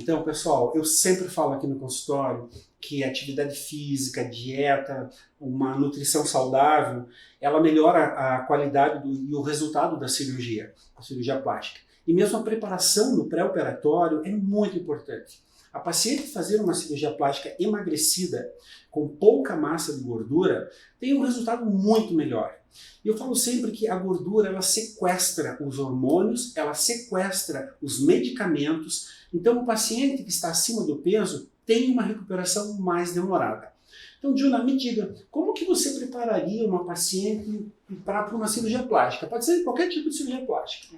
Então, pessoal, eu sempre falo aqui no consultório que atividade física, dieta, uma nutrição saudável, ela melhora a qualidade e o resultado da cirurgia plástica. E mesmo a preparação no pré-operatório é muito importante. A paciente fazer uma cirurgia plástica emagrecida, com pouca massa de gordura, tem um resultado muito melhor. E eu falo sempre que a gordura, ela sequestra os hormônios, ela sequestra os medicamentos. Então, o paciente que está acima do peso tem uma recuperação mais demorada. Então, Juna, me diga, como que você prepararia uma paciente para uma cirurgia plástica? Pode ser qualquer tipo de cirurgia plástica.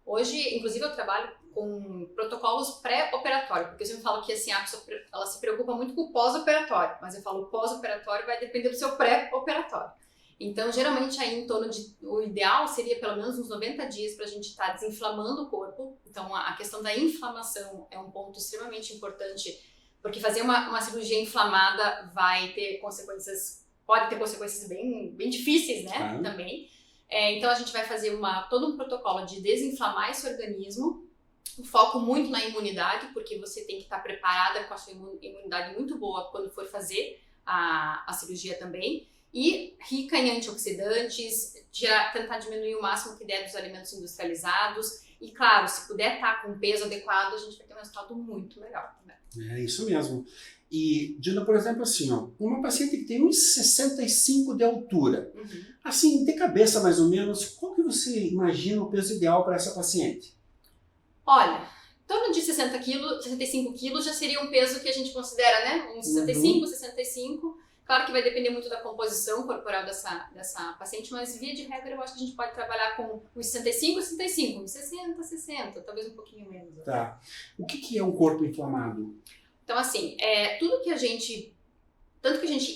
Hoje, inclusive, eu trabalho com protocolos pré-operatório, porque eu sempre falo que assim, a pessoa ela se preocupa muito com o pós-operatório, mas eu falo pós-operatório vai depender do seu pré-operatório. Então, geralmente, aí em torno de, o ideal seria pelo menos uns 90 dias para a gente estar desinflamando o corpo. Então, a questão da inflamação é um ponto extremamente importante, porque fazer uma cirurgia inflamada vai ter consequências, pode ter consequências bem difíceis, né, também. Então, a gente vai fazer todo um protocolo de desinflamar esse organismo, um foco muito na imunidade, porque você tem que estar preparada com a sua imunidade muito boa quando for fazer a cirurgia também. E rica em antioxidantes, tentar diminuir o máximo que der dos alimentos industrializados. E claro, se puder estar com peso adequado, a gente vai ter um resultado muito legal também. É isso mesmo. E, Juna, por exemplo, assim, ó, uma paciente que tem 1,65 de altura, assim, de cabeça mais ou menos, qual que você imagina o peso ideal para essa paciente? Olha, em torno de 60 quilos, 65 quilos já seria um peso que a gente considera, né? Uns 65, 65. Claro que vai depender muito da composição corporal dessa paciente, mas via de regra eu acho que a gente pode trabalhar com uns 65, 65, 60, 60, talvez um pouquinho menos. Tá. O que é um corpo inflamado? Então, assim, tanto que a gente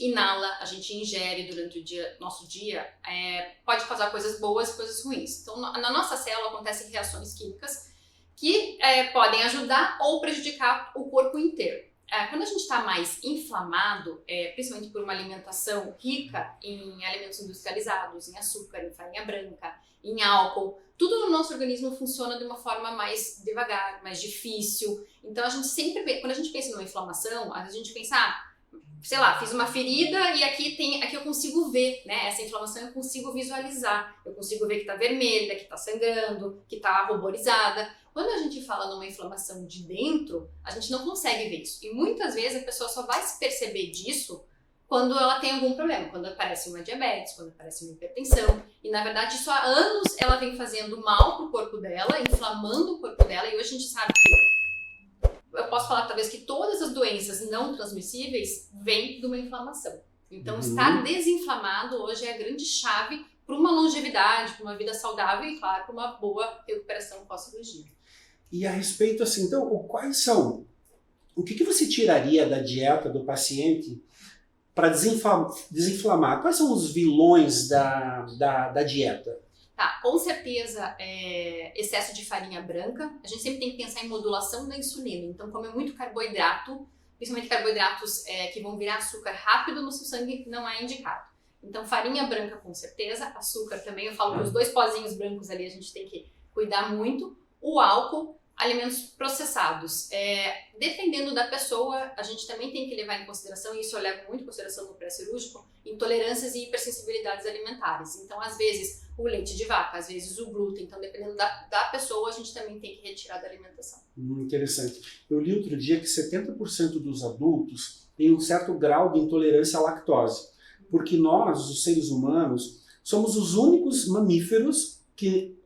inala, a gente ingere durante o nosso dia, pode causar coisas boas e coisas ruins. Então, na nossa célula acontecem reações químicas que podem ajudar ou prejudicar o corpo inteiro. Quando a gente está mais inflamado, principalmente por uma alimentação rica em alimentos industrializados, em açúcar, em farinha branca, em álcool, tudo no nosso organismo funciona de uma forma mais devagar, mais difícil. Então a gente sempre, quando a gente pensa numa inflamação, a gente pensa, sei lá, fiz uma ferida e aqui eu consigo ver, né? Essa inflamação eu consigo visualizar, eu consigo ver que está vermelha, que está sangrando, que está ruborizada. Quando a gente fala numa inflamação de dentro, a gente não consegue ver isso. E muitas vezes a pessoa só vai se perceber disso quando ela tem algum problema, quando aparece uma diabetes, quando aparece uma hipertensão. E na verdade isso há anos ela vem fazendo mal pro corpo dela, inflamando o corpo dela. E hoje a gente sabe que, eu posso falar talvez que todas as doenças não transmissíveis vêm de uma inflamação. Então estar desinflamado hoje é a grande chave para uma longevidade, para uma vida saudável e claro, para uma boa recuperação pós-cirurgia. E a respeito, assim, então, o que você tiraria da dieta do paciente para desinflamar? Quais são os vilões da dieta? Tá, com certeza, excesso de farinha branca. A gente sempre tem que pensar em modulação da insulina. Então, comer muito carboidrato, principalmente carboidratos que vão virar açúcar rápido no seu sangue, não é indicado. Então, farinha branca com certeza, açúcar também. Eu falo que os 2 pozinhos brancos ali a gente tem que cuidar muito. O álcool, alimentos processados. Dependendo da pessoa, a gente também tem que levar em consideração, e isso eu levo muito em consideração no pré-cirúrgico, intolerâncias e hipersensibilidades alimentares. Então, às vezes, o leite de vaca, às vezes o glúten. Então, dependendo da pessoa, a gente também tem que retirar da alimentação. Interessante. Eu li outro dia que 70% dos adultos têm um certo grau de intolerância à lactose. Porque nós, os seres humanos, somos os únicos mamíferos que,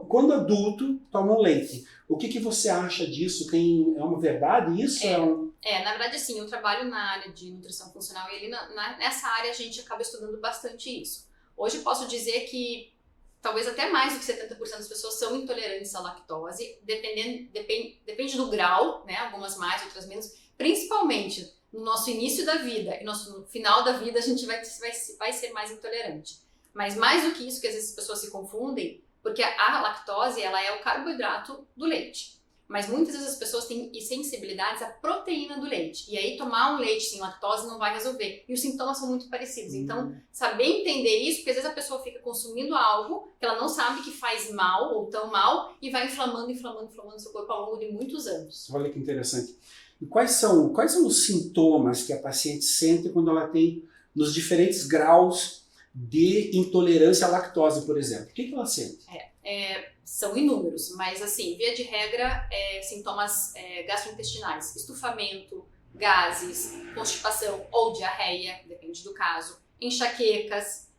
quando adulto, tomam leite. O que você acha disso? É uma verdade isso? Na verdade, sim, eu trabalho na área de nutrição funcional e ali nessa área a gente acaba estudando bastante isso. Hoje eu posso dizer que talvez até mais do que 70% das pessoas são intolerantes à lactose, depende do grau, né? Algumas mais, outras menos, principalmente no nosso início da vida e no final da vida a gente vai ser mais intolerante. Mas mais do que isso, que às vezes as pessoas se confundem, porque a lactose ela é o carboidrato do leite. mas muitas vezes as pessoas têm sensibilidades à proteína do leite. E aí tomar um leite sem lactose não vai resolver. E os sintomas são muito parecidos. Então, saber entender isso, porque às vezes a pessoa fica consumindo algo que ela não sabe que faz mal ou tão mal e vai inflamando seu corpo ao longo de muitos anos. Olha que interessante. E quais são os sintomas que a paciente sente quando ela tem nos diferentes graus de intolerância à lactose, por exemplo? O que ela sente? São inúmeros, mas assim, via de regra, sintomas gastrointestinais, estufamento, gases, constipação ou diarreia, depende do caso, enxaquecas,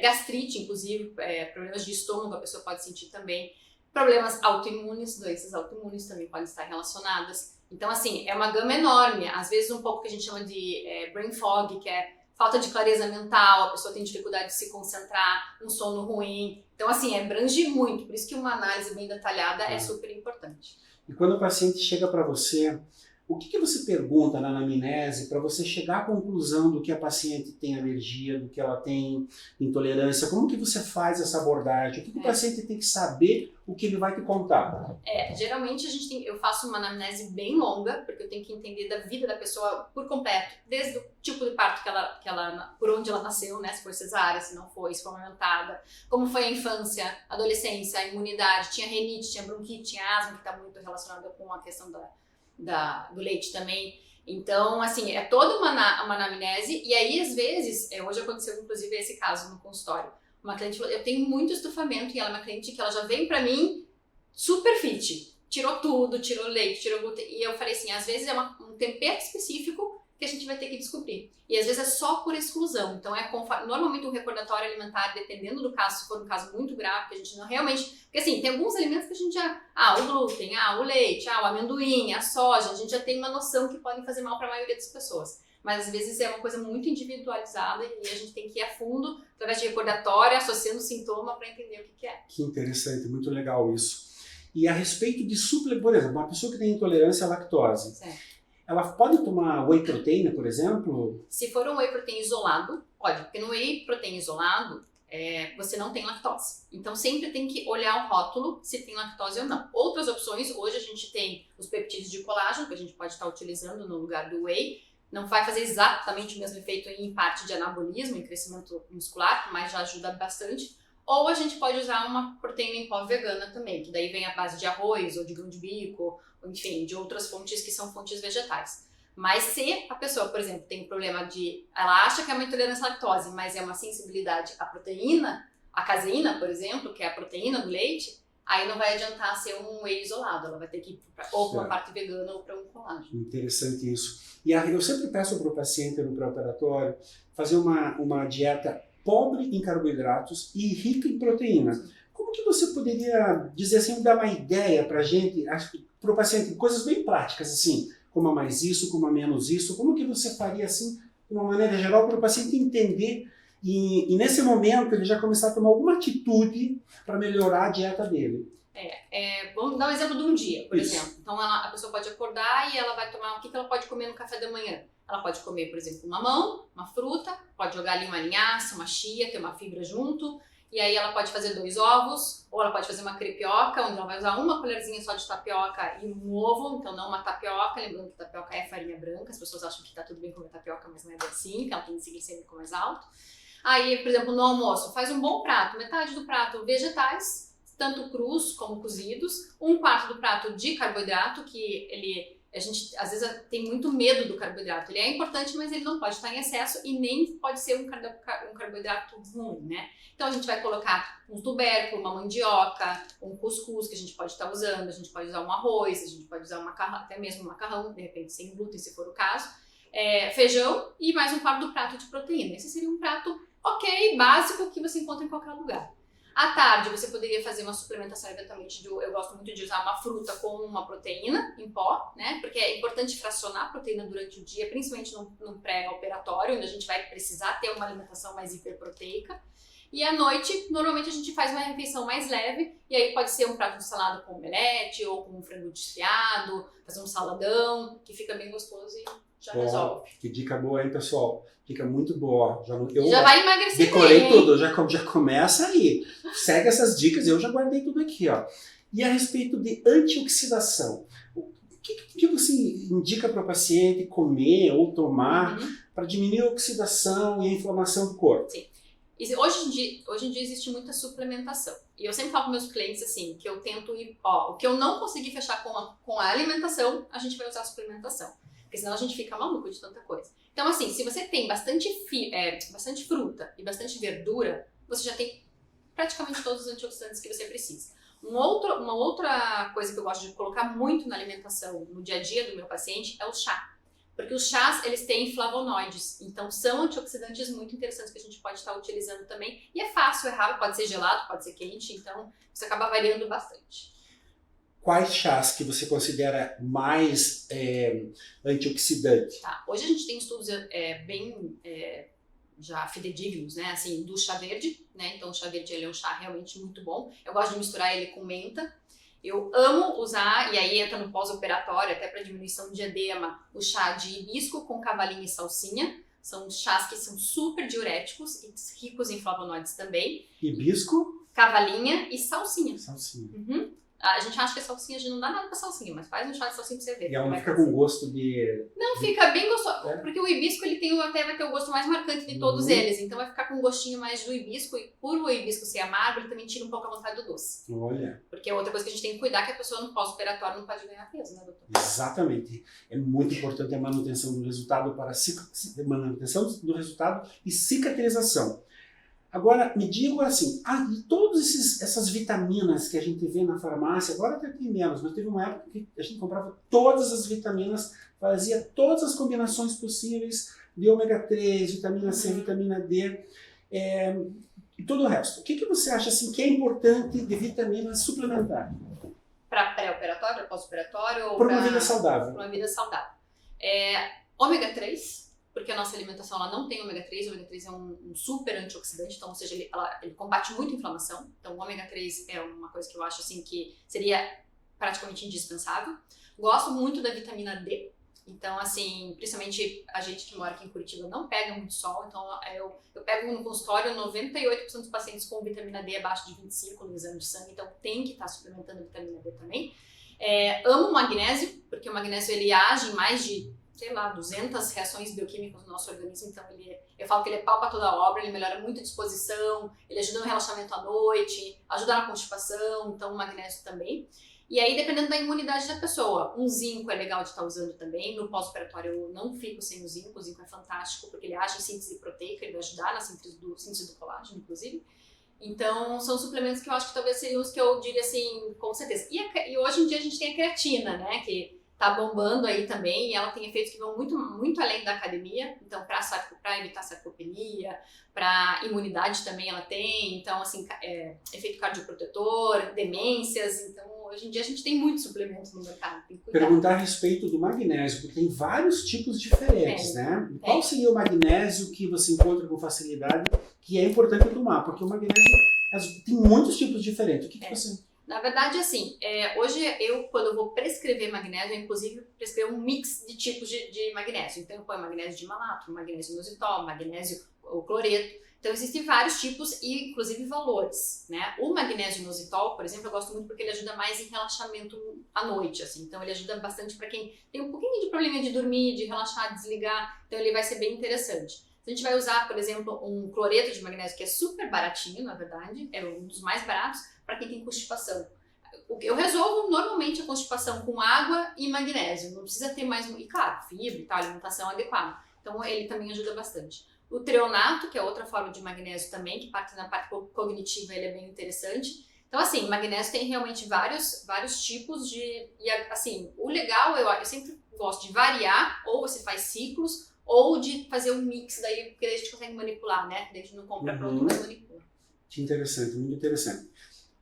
gastrite, inclusive, problemas de estômago a pessoa pode sentir também, problemas autoimunes, doenças autoimunes também podem estar relacionadas. Então, assim, é uma gama enorme, às vezes um pouco que a gente chama de brain fog, que é falta de clareza mental, a pessoa tem dificuldade de se concentrar, um sono ruim. Então, assim, abrange muito, por isso que uma análise bem detalhada é super importante. E quando o paciente chega para você, o que você pergunta na anamnese para você chegar à conclusão do que a paciente tem alergia, do que ela tem intolerância? Como que você faz essa abordagem? O que o paciente tem que saber, o que ele vai te contar? Geralmente eu faço uma anamnese bem longa, porque eu tenho que entender da vida da pessoa por completo, desde o tipo de parto por onde ela nasceu, né? Se foi cesárea, se não foi, se foi amamentada, como foi a infância, adolescência, a imunidade, tinha rinite, tinha bronquite, tinha asma, que está muito relacionada com a questão do leite também. Então, assim, é toda uma anamnese, e aí, às vezes, hoje aconteceu, inclusive, esse caso no consultório. Uma cliente falou, eu tenho muito estufamento, e ela é uma cliente que ela já vem pra mim super fit, tirou tudo, tirou leite, tirou glúten, e eu falei assim, às vezes é um tempero específico que a gente vai ter que descobrir. E às vezes é só por exclusão. Então, normalmente um recordatório alimentar, dependendo do caso, se for um caso muito grave, que a gente não realmente... Porque assim, tem alguns alimentos que a gente já... o glúten, o leite, o amendoim, a soja, a gente já tem uma noção que podem fazer mal para a maioria das pessoas. Mas às vezes é uma coisa muito individualizada e a gente tem que ir a fundo, através de recordatório, associando o sintoma para entender o que é. Que interessante, muito legal isso. E a respeito de suplemento, por exemplo, uma pessoa que tem intolerância à lactose, certo. Ela pode tomar whey proteína, por exemplo? Se for um whey protein isolado, pode, porque no whey protein isolado, você não tem lactose. Então sempre tem que olhar o rótulo se tem lactose ou não. Outras opções, hoje a gente tem os peptídeos de colágeno, que a gente pode estar utilizando no lugar do whey. Não vai fazer exatamente o mesmo efeito em parte de anabolismo, em crescimento muscular, mas já ajuda bastante. Ou a gente pode usar uma proteína em pó vegana também, que daí vem à base de arroz ou de grão de bico, enfim, de outras fontes que são fontes vegetais. Mas se a pessoa, por exemplo, tem um problema ela acha que é uma intolerância à lactose, mas é uma sensibilidade à proteína, à caseína, por exemplo, que é a proteína do leite, aí não vai adiantar ser um whey isolado, ela vai ter que ir ou para uma parte vegana ou para um colágeno. Interessante isso. E eu sempre peço para o paciente no pré-operatório fazer uma dieta pobre em carboidratos e rica em proteína. Como que você poderia dizer assim, dar uma ideia para a gente, para o paciente, coisas bem práticas assim, coma mais isso, coma menos isso, como que você faria assim, de uma maneira geral, para o paciente entender e nesse momento ele já começar a tomar alguma atitude para melhorar a dieta dele? Vamos dar um exemplo de um dia, por exemplo. Então a pessoa pode acordar e ela vai tomar, o que ela pode comer no café da manhã? Ela pode comer, por exemplo, um mamão, uma fruta, pode jogar ali uma linhaça, uma chia, ter uma fibra junto, e aí ela pode fazer 2 ovos, ou ela pode fazer uma crepioca, onde ela vai usar uma colherzinha só de tapioca e um ovo, então não uma tapioca, lembrando que tapioca é farinha branca, as pessoas acham que tá tudo bem comer tapioca, mas não é bem assim, que ela tem índice glicêmico mais alto. Aí, por exemplo, no almoço, faz um bom prato, metade do prato vegetais, tanto crus como cozidos, 1/4 do prato de carboidrato, que a gente às vezes tem muito medo do carboidrato. Ele é importante, mas ele não pode estar em excesso e nem pode ser um carboidrato ruim, né? Então a gente vai colocar um tubérculo, uma mandioca, um cuscuz que a gente pode estar usando, a gente pode usar um arroz, a gente pode usar até mesmo um macarrão, de repente sem glúten, se for o caso, feijão e mais 1/4 do prato de proteína. Esse seria um prato básico que você encontra em qualquer lugar. À tarde, você poderia fazer uma suplementação eventualmente eu gosto muito de usar uma fruta com uma proteína em pó, né? Porque é importante fracionar a proteína durante o dia, principalmente no pré-operatório, onde a gente vai precisar ter uma alimentação mais hiperproteica. E à noite, normalmente a gente faz uma refeição mais leve, e aí pode ser um prato de salada com omelete, ou com um frango desfiado, fazer um saladão, que fica bem gostoso e já resolve. Que dica boa, hein, pessoal? Dica muito boa. Já vai emagrecer decorei bem, tudo, já começa aí. Segue essas dicas, eu já guardei tudo aqui, ó. E a respeito de antioxidação, o que você indica para o paciente comer ou tomar para diminuir a oxidação e a inflamação do corpo? Sim. Hoje em dia existe muita suplementação. E eu sempre falo para meus clientes assim, que eu tento ir, o que eu não conseguir fechar com a alimentação, a gente vai usar a suplementação. Porque senão a gente fica maluco de tanta coisa. Então assim, se você tem bastante fruta e bastante verdura, você já tem praticamente todos os antioxidantes que você precisa. Uma outra coisa que eu gosto de colocar muito na alimentação, no dia a dia do meu paciente, é o chá. Porque os chás, eles têm flavonoides, então são antioxidantes muito interessantes que a gente pode estar utilizando também. E é fácil, é rápido, pode ser gelado, pode ser quente, então você acaba variando bastante. Quais chás que você considera mais antioxidantes? Tá. Hoje a gente tem estudos bem já fidedignos, né, assim, do chá verde, né, então o chá verde ele é um chá realmente muito bom. Eu gosto de misturar ele com menta. Eu amo usar, e aí entra no pós-operatório, até para diminuição de edema, o chá de hibisco com cavalinha e salsinha. São chás que são super diuréticos e ricos em flavonoides também. Hibisco, cavalinha e salsinha. Salsinha. Uhum. A gente acha que a salsinha, a gente não dá nada pra salsinha, mas faz um chá de salsinha pra você ver. E ela não fica com gosto de... Não, fica bem gostoso, porque o hibisco ele até vai ter o gosto mais marcante de todos eles, então vai ficar com um gostinho mais do hibisco, e por o hibisco ser amargo, ele também tira um pouco a vontade do doce. Olha. Porque é outra coisa que a gente tem que cuidar, que a pessoa no pós-operatório não pode ganhar peso, né, doutor? Exatamente. É muito importante a manutenção do resultado e cicatrização. Agora, me diga assim, e todas essas vitaminas que a gente vê na farmácia, agora até tem menos, mas teve uma época que a gente comprava todas as vitaminas, fazia todas as combinações possíveis de ômega 3, vitamina C, vitamina D, e todo o resto. O que você acha assim, que é importante de vitaminas suplementar? Para pré-operatório, para pós-operatório? Para uma vida saudável. Para uma vida saudável. Ômega 3. Porque a nossa alimentação ela não tem ômega 3, o ômega 3 é um super antioxidante, então, ou seja, ele combate muito a inflamação. Então, o ômega 3 é uma coisa que eu acho assim que seria praticamente indispensável. Gosto muito da vitamina D, então, assim, principalmente a gente que mora aqui em Curitiba não pega muito sol, então eu pego no consultório 98% dos pacientes com vitamina D abaixo de 25 no exame de sangue, então tem que estar suplementando vitamina D também. Amo o magnésio, porque o magnésio ele age em mais de 200 reações bioquímicas no nosso organismo, então eu falo que ele é pau pra toda obra, ele melhora muito a disposição, ele ajuda no relaxamento à noite, ajuda na constipação, então o magnésio também. E aí, dependendo da imunidade da pessoa, um zinco é legal de estar usando também, no pós-operatório eu não fico sem o zinco é fantástico, porque ele age em síntese proteica, ele vai ajudar na síntese do colágeno, inclusive. Então, são suplementos que eu acho que talvez seriam os que eu diria assim, com certeza. E hoje em dia a gente tem a creatina, né, que tá bombando aí também, e ela tem efeitos que vão muito, muito além da academia, então para evitar sarcopenia, para imunidade também ela tem, então assim, efeito cardioprotetor, demências, então hoje em dia a gente tem muitos suplementos no mercado, tem que cuidar. Perguntar a respeito do magnésio, porque tem vários tipos diferentes, né? Qual seria o magnésio que você encontra com facilidade, que é importante tomar? Porque o magnésio tem muitos tipos diferentes, o que você... Na verdade, assim, hoje quando eu vou prescrever magnésio, eu inclusive prescrevo um mix de tipos de magnésio. Então eu ponho magnésio de malato, magnésio inositol, magnésio ou cloreto. Então existem vários tipos e inclusive valores, né? O magnésio inositol, por exemplo, eu gosto muito porque ele ajuda mais em relaxamento à noite, assim. Então ele ajuda bastante para quem tem um pouquinho de problema de dormir, de relaxar, desligar. Então ele vai ser bem interessante. A gente vai usar, por exemplo, um cloreto de magnésio que é super baratinho, na verdade, é um dos mais baratos para quem tem constipação. Eu resolvo normalmente a constipação com água e magnésio, não precisa ter mais, e claro, fibra e tal, alimentação adequada. Então ele também ajuda bastante. O treonato, que é outra forma de magnésio também, que parte na parte cognitiva ele é bem interessante. Então assim, magnésio tem realmente vários tipos e assim, o legal, eu sempre gosto de variar, ou você faz ciclos, ou de fazer um mix, daí, porque daí a gente consegue manipular, né? Daí a gente não compra pronto, mas manipula. Que interessante, muito interessante.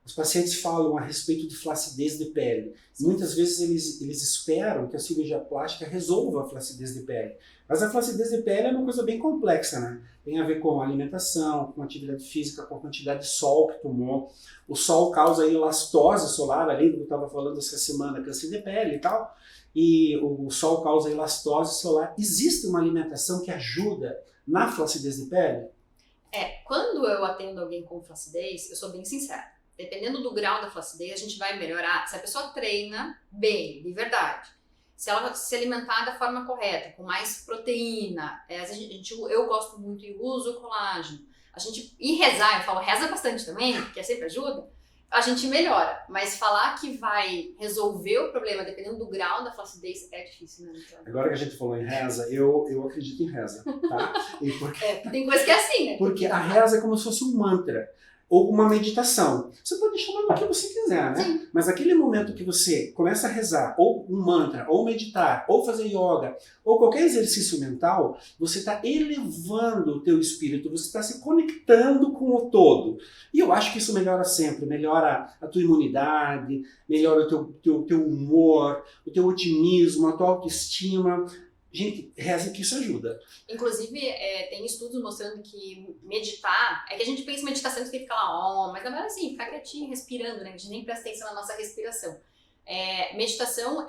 Os pacientes falam a respeito de flacidez de pele. Muitas vezes eles esperam que a cirurgia plástica resolva a flacidez de pele. Mas a flacidez de pele é uma coisa bem complexa, né? Tem a ver com alimentação, com atividade física, com a quantidade de sol que tomou. O sol causa elastose solar, além do que eu estava falando essa semana, câncer de pele e tal. E o sol causa elastose solar. Existe uma alimentação que ajuda na flacidez de pele? Quando eu atendo alguém com flacidez, eu sou bem sincera. dependendo do grau da flacidez, a gente vai melhorar. Se a pessoa treina bem, de verdade, se ela se alimentar da forma correta, com mais proteína, eu gosto muito e uso o colágeno. E rezar, eu falo, reza bastante também, que sempre ajuda, a gente melhora. Mas falar que vai resolver o problema, dependendo do grau da flacidez, é difícil, né? Então, Agora que a gente falou em reza, eu acredito em reza, tá? tem coisa que é assim, né? Porque a reza é como se fosse um mantra ou uma meditação. Você pode chamar do que você quiser, né? Sim. Mas aquele momento que você começa a rezar, ou um mantra, ou meditar, ou fazer yoga, ou qualquer exercício mental, você está elevando o teu espírito, você está se conectando com o todo. E eu acho que isso melhora sempre, melhora a tua imunidade, melhora o teu humor, o teu otimismo, a tua autoestima. Gente, reza que isso ajuda. Inclusive, tem estudos mostrando que meditar, é que a gente pensa em meditação que tem que ficar lá, mas na verdade assim, ficar quietinho, respirando, né? A gente nem presta atenção na nossa respiração. Meditação,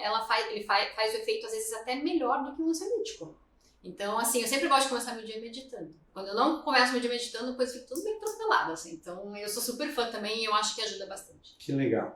ele faz o efeito às vezes até melhor do que um ansiolítico. Então, assim, eu sempre gosto de começar meu dia meditando. Quando eu não começo meu dia meditando, depois fico tudo bem atropelado, assim. Então, eu sou super fã também e eu acho que ajuda bastante. Que legal.